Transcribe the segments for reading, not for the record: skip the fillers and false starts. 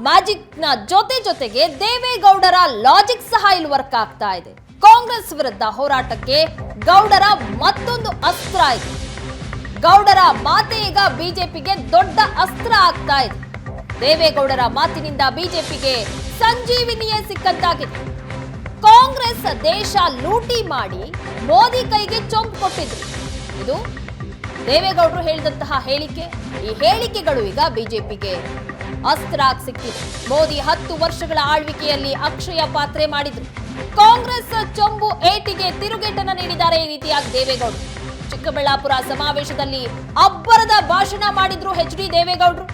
Magic ನ ಜೊತೆಗೆ ದೇವೇಗೌಡರ ಲಾಜಿಕ್ ಸಹ ಇಲ್ಲಿ ವರ್ಕ್ ಆಗ್ತಾ ಇದೆ. ಕಾಂಗ್ರೆಸ್ ವಿರುದ್ಧ ಹೋರಾಟಕ್ಕೆ ಗೌಡರ ಮತ್ತೊಂದು ಅಸ್ತ್ರ ಇದೆ. ಗೌಡರ ಮಾತೆ ಈಗ ಬಿಜೆಪಿಗೆ ದೊಡ್ಡ ಅಸ್ತ್ರ ಆಗ್ತಾ ಇದೆ. ದೇವೇಗೌಡರ ಮಾತಿನಿಂದ ಬಿಜೆಪಿಗೆ ಸಂಜೀವಿನಿಯೇ ಸಿಕ್ಕಂತಾಗಿದೆ. ಕಾಂಗ್ರೆಸ್ ದೇಶ ಲೂಟಿ ಮಾಡಿ ಮೋದಿ ಕೈಗೆ ಚೊಂಬು ಕೊಟ್ಟಿದ್ರು. ಇದು ದೇವೇಗೌಡರು ಹೇಳಿದಂತಹ ಹೇಳಿಕೆ. ಈ ಹೇಳಿಕೆಗಳು ಈಗ ಬಿಜೆಪಿಗೆ ಅಸ್ತ್ರ ಆಗಿ ಸಿಕ್ಕಿದೆ. ಮೋದಿ 10 ವರ್ಷಗಳ ಆಳ್ವಿಕೆಯಲ್ಲಿ ಅಕ್ಷಯ ಪಾತ್ರೆ ಮಾಡಿದ್ರು. ಕಾಂಗ್ರೆಸ್ ಚೊಂಬು ಏಟಿಗೆ ತಿರುಗೇಟನ್ನ ನೀಡಿದ್ದಾರೆ ಈ ರೀತಿಯಾಗಿ ದೇವೇಗೌಡರು. ಚಿಕ್ಕಬಳ್ಳಾಪುರ ಸಮಾವೇಶದಲ್ಲಿ ಅಬ್ಬರದ ಭಾಷಣ ಮಾಡಿದ್ರು ಎಚ್.ಡಿ. ದೇವೇಗೌಡರು.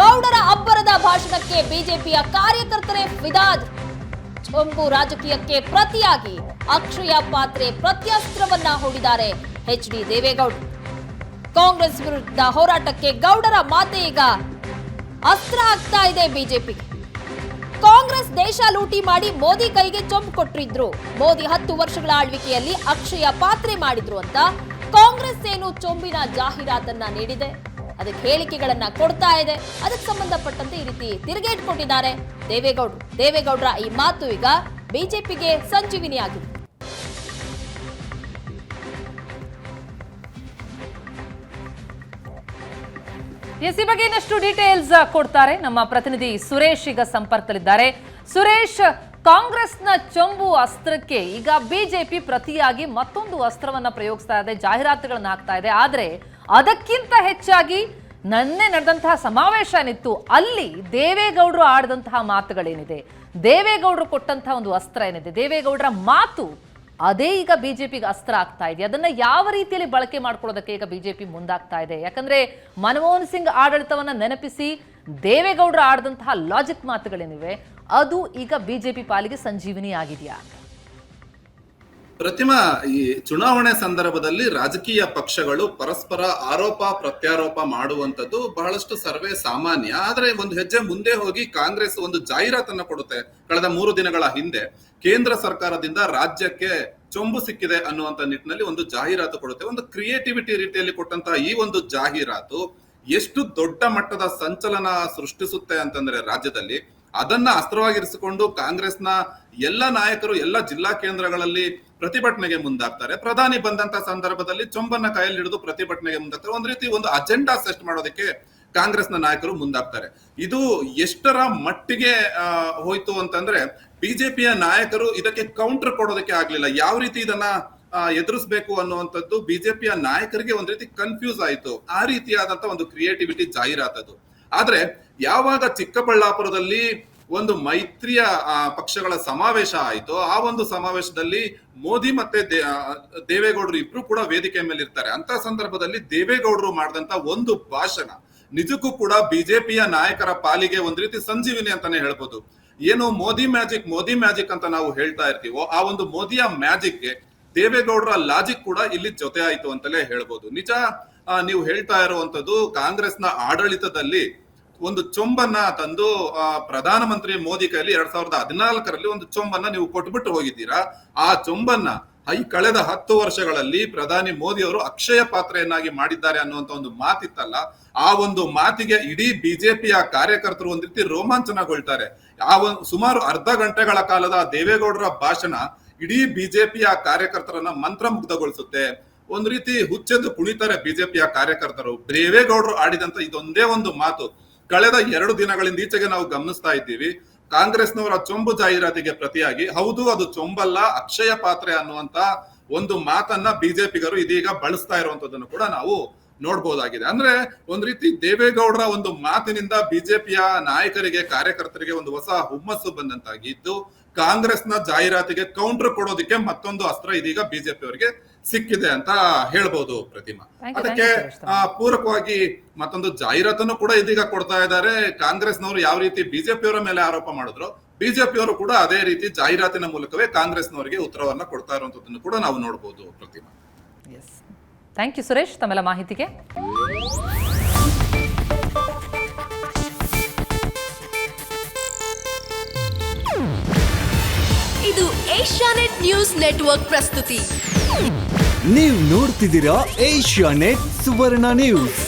ಗೌಡರ ಅಬ್ಬರದ ಭಾಷಣಕ್ಕೆ ಬಿಜೆಪಿಯ ಕಾರ್ಯಕರ್ತರೇ ಫಿದಾ ಆದ್ರು. ಚೊಂಬು ರಾಜಕೀಯಕ್ಕೆ ಪ್ರತಿಯಾಗಿ ಅಕ್ಷಯ ಪಾತ್ರೆ ಪ್ರತ್ಯಸ್ತ್ರವನ್ನ ಹೂಡಿದ್ದಾರೆ ಎಚ್.ಡಿ. ದೇವೇಗೌಡರು. ಕಾಂಗ್ರೆಸ್ ವಿರುದ್ಧ ಹೋರಾಟಕ್ಕೆ ಗೌಡರ ಮಾತೆ ಈಗ ಅಸ್ತ್ರ ಆಗ್ತಾ ಇದೆ ಬಿಜೆಪಿಗೆ. ಕಾಂಗ್ರೆಸ್ ದೇಶ ಲೂಟಿ ಮಾಡಿ ಮೋದಿ ಕೈಗೆ ಚೊಂಬು ಕೊಟ್ಟಿದ್ರು. ಮೋದಿ 10 ವರ್ಷಗಳ ಆಳ್ವಿಕೆಯಲ್ಲಿ ಅಕ್ಷಯ ಪಾತ್ರೆ ಮಾಡಿದ್ರು ಅಂತ ಕಾಂಗ್ರೆಸ್ ಏನು ಚೊಂಬಿನ ಜಾಹೀರಾತನ್ನ ನೀಡಿದೆ, ಅದಕ್ಕೆ ಹೇಳಿಕೆಗಳನ್ನ ಕೊಡ್ತಾ ಇದೆ. ಅದಕ್ಕೆ ಸಂಬಂಧಪಟ್ಟಂತೆ ಈ ರೀತಿ ತಿರುಗೇಟು ಕೊಟ್ಟಿದ್ದಾರೆ ದೇವೇಗೌಡರ ಈ ಮಾತು ಈಗ ಬಿಜೆಪಿಗೆ ಸಂಜೀವಿನಿ ಆಗಿದೆ. ಈ ಬಗ್ಗೆ ಇನ್ನಷ್ಟು ಡೀಟೇಲ್ಸ್ ಕೊಡ್ತಾರೆ ನಮ್ಮ ಪ್ರತಿನಿಧಿ ಸುರೇಶ್ ಈಗ ಸಂಪರ್ಕದಲ್ಲಿದ್ದಾರೆ. ಸುರೇಶ್, ಕಾಂಗ್ರೆಸ್ನ ಚೊಂಬು ಅಸ್ತ್ರಕ್ಕೆ ಈಗ ಬಿಜೆಪಿ ಪ್ರತಿಯಾಗಿ ಮತ್ತೊಂದು ಅಸ್ತ್ರವನ್ನ ಪ್ರಯೋಗಿಸ್ತಾ ಇದೆ, ಜಾಹೀರಾತುಗಳನ್ನ ಹಾಕ್ತಾ ಇದೆ. ಆದ್ರೆ ಅದಕ್ಕಿಂತ ಹೆಚ್ಚಾಗಿ ನನ್ನೆ ನಡೆದಂತಹ ಸಮಾವೇಶ ಏನಿತ್ತು ಅಲ್ಲಿ ದೇವೇಗೌಡರು ಆಡಿದಂತಹ ಮಾತುಗಳೇನಿದೆ, ದೇವೇಗೌಡರು ಕೊಟ್ಟಂತಹ ಒಂದು ಅಸ್ತ್ರ ಏನಿದೆ, ದೇವೇಗೌಡರ ಮಾತು ಅದೇ ಈಗ ಬಿಜೆಪಿಗೆ ಅಸ್ತ್ರ ಆಗ್ತಾ ಇದೆ. ಅದನ್ನ ಯಾವ ರೀತಿಯಲ್ಲಿ ಬಳಕೆ ಮಾಡ್ಕೊಳ್ಳೋದಕ್ಕೆ ಈಗ ಬಿಜೆಪಿ ಮುಂದಾಗ್ತಾ ಇದೆ? ಯಾಕಂದ್ರೆ ಮನಮೋಹನ್ ಸಿಂಗ್ ಆಡಳಿತವನ್ನ ನೆನಪಿಸಿ ದೇವೇಗೌಡರು ಆಡಿದಂತಹ ಲಾಜಿಕ್ ಮಾತುಗಳೇನಿವೆ ಅದು ಈಗ ಬಿಜೆಪಿ ಪಾಲಿಗೆ ಸಂಜೀವಿನಿ ಆಗಿದೆಯಾ? ಪ್ರತಿಮಾ, ಈ ಚುನಾವಣೆ ಸಂದರ್ಭದಲ್ಲಿ ರಾಜಕೀಯ ಪಕ್ಷಗಳು ಪರಸ್ಪರ ಆರೋಪ ಪ್ರತ್ಯಾರೋಪ ಮಾಡುವಂತದ್ದು ಬಹಳಷ್ಟು ಸರ್ವೇ ಸಾಮಾನ್ಯ. ಆದ್ರೆ ಒಂದು ಹೆಜ್ಜೆ ಮುಂದೆ ಹೋಗಿ ಕಾಂಗ್ರೆಸ್ ಒಂದು ಜಾಹೀರಾತನ್ನ ಕೊಡುತ್ತೆ. ಕಳೆದ 3 ದಿನಗಳ ಹಿಂದೆ ಕೇಂದ್ರ ಸರ್ಕಾರದಿಂದ ರಾಜ್ಯಕ್ಕೆ ಚೊಂಬು ಸಿಕ್ಕಿದೆ ಅನ್ನುವಂತ ನಿಟ್ಟಿನಲ್ಲಿ ಒಂದು ಜಾಹೀರಾತು ಕೊಡುತ್ತೆ. ಒಂದು ಕ್ರಿಯೇಟಿವಿಟಿ ರೀತಿಯಲ್ಲಿ ಕೊಟ್ಟಂತಹ ಈ ಒಂದು ಜಾಹೀರಾತು ಎಷ್ಟು ದೊಡ್ಡ ಮಟ್ಟದ ಸಂಚಲನ ಸೃಷ್ಟಿಸುತ್ತೆ ಅಂತಂದ್ರೆ ರಾಜ್ಯದಲ್ಲಿ ಅದನ್ನ ಅಸ್ತ್ರವಾಗಿರಿಸಿಕೊಂಡು ಕಾಂಗ್ರೆಸ್ನ ಎಲ್ಲ ನಾಯಕರು ಎಲ್ಲ ಜಿಲ್ಲಾ ಕೇಂದ್ರಗಳಲ್ಲಿ ಪ್ರತಿಭಟನೆಗೆ ಮುಂದಾಗ್ತಾರೆ. ಪ್ರಧಾನಿ ಬಂದಂತ ಸಂದರ್ಭದಲ್ಲಿ ಚೊಂಬನ್ನ ಕೈಯಲ್ಲಿ ಹಿಡಿದು ಪ್ರತಿಭಟನೆಗೆ ಮುಂದಾಗ್ತಾರೆ. ಒಂದ್ ರೀತಿ ಒಂದು ಅಜೆಂಡಾ ಸೆಟ್ ಮಾಡೋದಕ್ಕೆ ಕಾಂಗ್ರೆಸ್ನ ನಾಯಕರು ಮುಂದಾಗ್ತಾರೆ. ಇದು ಎಷ್ಟರ ಮಟ್ಟಿಗೆ ಹೋಯ್ತು ಅಂತಂದ್ರೆ ಬಿಜೆಪಿಯ ನಾಯಕರು ಇದಕ್ಕೆ ಕೌಂಟರ್ ಕೊಡೋದಕ್ಕೆ ಆಗ್ಲಿಲ್ಲ. ಯಾವ ರೀತಿ ಇದನ್ನ ಎದುರಿಸಬೇಕು ಅನ್ನುವಂಥದ್ದು ಬಿಜೆಪಿಯ ನಾಯಕರಿಗೆ ಒಂದ್ ರೀತಿ ಕನ್ಫ್ಯೂಸ್ ಆಯ್ತು. ಆ ರೀತಿಯಾದಂತ ಒಂದು ಕ್ರಿಯೇಟಿವಿಟಿ ಜಾಹೀರಾತದು. ಆದ್ರೆ ಯಾವಾಗ ಚಿಕ್ಕಬಳ್ಳಾಪುರದಲ್ಲಿ ಒಂದು ಮೈತ್ರಿಯ ಪಕ್ಷಗಳ ಸಮಾವೇಶ ಆಯ್ತು, ಆ ಒಂದು ಸಮಾವೇಶದಲ್ಲಿ ಮೋದಿ ಮತ್ತೆ ದೇವೇಗೌಡರು ಇಬ್ರು ಕೂಡ ವೇದಿಕೆ ಮೇಲೆ ಇರ್ತಾರೆ. ಅಂತ ಸಂದರ್ಭದಲ್ಲಿ ದೇವೇಗೌಡರು ಮಾಡಿದಂತ ಒಂದು ಭಾಷಣ ನಿಜಕ್ಕೂ ಕೂಡ ಬಿಜೆಪಿಯ ನಾಯಕರ ಪಾಲಿಗೆ ಒಂದ್ ರೀತಿ ಸಂಜೀವಿನಿ ಅಂತಾನೆ ಹೇಳ್ಬೋದು. ಏನು ಮೋದಿ ಮ್ಯಾಜಿಕ್ ಅಂತ ನಾವು ಹೇಳ್ತಾ ಇರ್ತೀವೋ ಆ ಒಂದು ಮೋದಿಯ ಮ್ಯಾಜಿಕ್ಗೆ ದೇವೇಗೌಡರ ಲಾಜಿಕ್ ಕೂಡ ಇಲ್ಲಿ ಜೊತೆ ಆಯ್ತು ಅಂತಲೇ ಹೇಳ್ಬೋದು. ನಿಜ, ನೀವು ಹೇಳ್ತಾ ಇರುವಂತದ್ದು ಕಾಂಗ್ರೆಸ್ನ ಆಡಳಿತದಲ್ಲಿ ಒಂದು ಚೊಂಬನ್ನ ತಂದು ಪ್ರಧಾನಮಂತ್ರಿ ಮೋದಿ ಕೈಲಿ 2014ರಲ್ಲಿ ಒಂದು ಚೊಂಬನ್ನ ನೀವು ಕೊಟ್ಬಿಟ್ಟು ಹೋಗಿದ್ದೀರಾ. ಆ ಚೊಂಬನ್ನ ಈ ಕಳೆದ 10 ವರ್ಷಗಳಲ್ಲಿ ಪ್ರಧಾನಿ ಮೋದಿ ಅವರು ಅಕ್ಷಯ ಪಾತ್ರೆಯನ್ನಾಗಿ ಮಾಡಿದ್ದಾರೆ ಅನ್ನುವಂತ ಒಂದು ಮಾತಿತ್ತಲ್ಲ, ಆ ಒಂದು ಮಾತಿಗೆ ಇಡೀ ಬಿಜೆಪಿಯ ಕಾರ್ಯಕರ್ತರು ಒಂದ್ ರೀತಿ ರೋಮಾಂಚನಗೊಳ್ತಾರೆ. ಸುಮಾರು ಅರ್ಧ ಗಂಟೆಗಳ ಕಾಲದ ದೇವೇಗೌಡರ ಭಾಷಣ ಇಡೀ ಬಿಜೆಪಿಯ ಕಾರ್ಯಕರ್ತರನ್ನ ಮಂತ್ರಮುಗ್ಧಗೊಳಿಸುತ್ತೆ. ಒಂದ್ ರೀತಿ ಹುಚ್ಚೆದ್ದು ಕುಣಿತಾರೆ ಬಿಜೆಪಿಯ ಕಾರ್ಯಕರ್ತರು. ದೇವೇಗೌಡರು ಆಡಿದಂತ ಇದೊಂದೇ ಒಂದು ಮಾತು ಕಳೆದ 2 ದಿನಗಳಿಂದ ಈಚೆಗೆ ನಾವು ಗಮನಿಸ್ತಾ ಇದ್ದೀವಿ. ಕಾಂಗ್ರೆಸ್ನವರ ಚೊಂಬು ಜಾಹೀರಾತಿಗೆ ಪ್ರತಿಯಾಗಿ ಹೌದು ಅದು ಚೊಂಬಲ್ಲ ಅಕ್ಷಯ ಪಾತ್ರೆ ಅನ್ನುವಂತ ಒಂದು ಮಾತನ್ನ ಬಿಜೆಪಿಗರು ಇದೀಗ ಬಳಸ್ತಾ ಇರುವಂತದ್ದನ್ನು ಕೂಡ ನಾವು ನೋಡ್ಬೋದಾಗಿದೆ. ಅಂದ್ರೆ ಒಂದ್ ರೀತಿ ದೇವೇಗೌಡರ ಒಂದು ಮಾತಿನಿಂದ ಬಿಜೆಪಿಯ ನಾಯಕರಿಗೆ ಕಾರ್ಯಕರ್ತರಿಗೆ ಒಂದು ಹೊಸ ಹುಮ್ಮಸ್ಸು ಬಂದಂತಾಗಿದ್ದು ಕಾಂಗ್ರೆಸ್ನ ಜಾಹೀರಾತಿಗೆ ಕೌಂಟರ್ ಕೊಡೋದಕ್ಕೆ ಮತ್ತೊಂದು ಅಸ್ತ್ರ ಇದೀಗ ಬಿಜೆಪಿ ಅವರಿಗೆ ಸಿಕ್ಕಿದೆ ಅಂತ ಹೇಳ್ಬೋದು ಪ್ರತಿಮಾ. ಅದಕ್ಕೆ ಪೂರಕವಾಗಿ ಮತ್ತೊಂದು ಜಾಹೀರಾತನ್ನು ಕೂಡ ಇದೀಗ ಕೊಡ್ತಾ ಇದ್ದಾರೆ. ಕಾಂಗ್ರೆಸ್ನವರು ಯಾವ ರೀತಿ ಬಿಜೆಪಿಯವರ ಮೇಲೆ ಆರೋಪ ಮಾಡಿದ್ರು ಬಿಜೆಪಿಯವರು ಕೂಡ ಅದೇ ರೀತಿ ಜಾಹೀರಾತಿನ ಮೂಲಕವೇ ಕಾಂಗ್ರೆಸ್ನವರಿಗೆ ಉತ್ತರವನ್ನ ಕೊಡ್ತಾ ಇರುವಂತದ್ದನ್ನು ಕೂಡ ನಾವು ನೋಡಬಹುದು ಪ್ರತಿಮಾ. ಥ್ಯಾಂಕ್ ಯು ಸುರೇಶ್ ತಮ್ಮೆಲ್ಲ ಮಾಹಿತಿಗೆ. ಇದು ಏಷ್ಯಾನೆಟ್ ನ್ಯೂಸ್ ನೆಟ್ವರ್ಕ್ ಪ್ರಸ್ತುತಿ. ನೀವು ನೋಡ್ತಿದ್ದೀರಾ ಏಷ್ಯಾನೆಟ್ ಸುವರ್ಣ ನ್ಯೂಸ್.